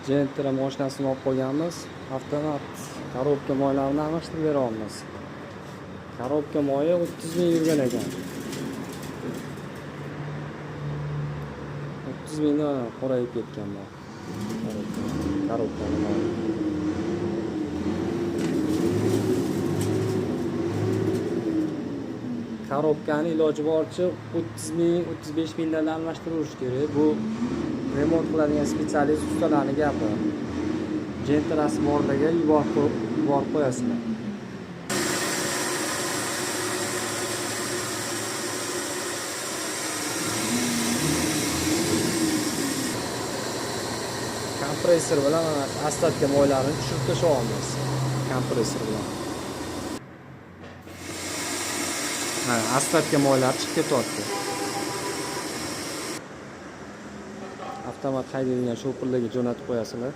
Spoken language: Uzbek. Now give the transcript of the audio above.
Gentra mashinasini olib qo'yganmiz. Avtomat korobka moylarini almashtirib beryapmiz. Korobka moyi 30 ming yurgan ekan. 30 mingdan qorayib ketgan bu. Korobkani moyi. Korobkani iloji boricha 30 ming, 35 mingdan almashtirish kerak. Bu remont qiladigan spetsialist ustalarning gapi. Gentrasi bordaga yuborib qo'yasizlar. Kompressor bilan asfaltga moylarini tushirib tashlaymiz. Kompressor bilan. Asfaltga moylar chiqib ketyapti. Avtomat haydaydigan shopirlarga jo'natib qo'yasizlar.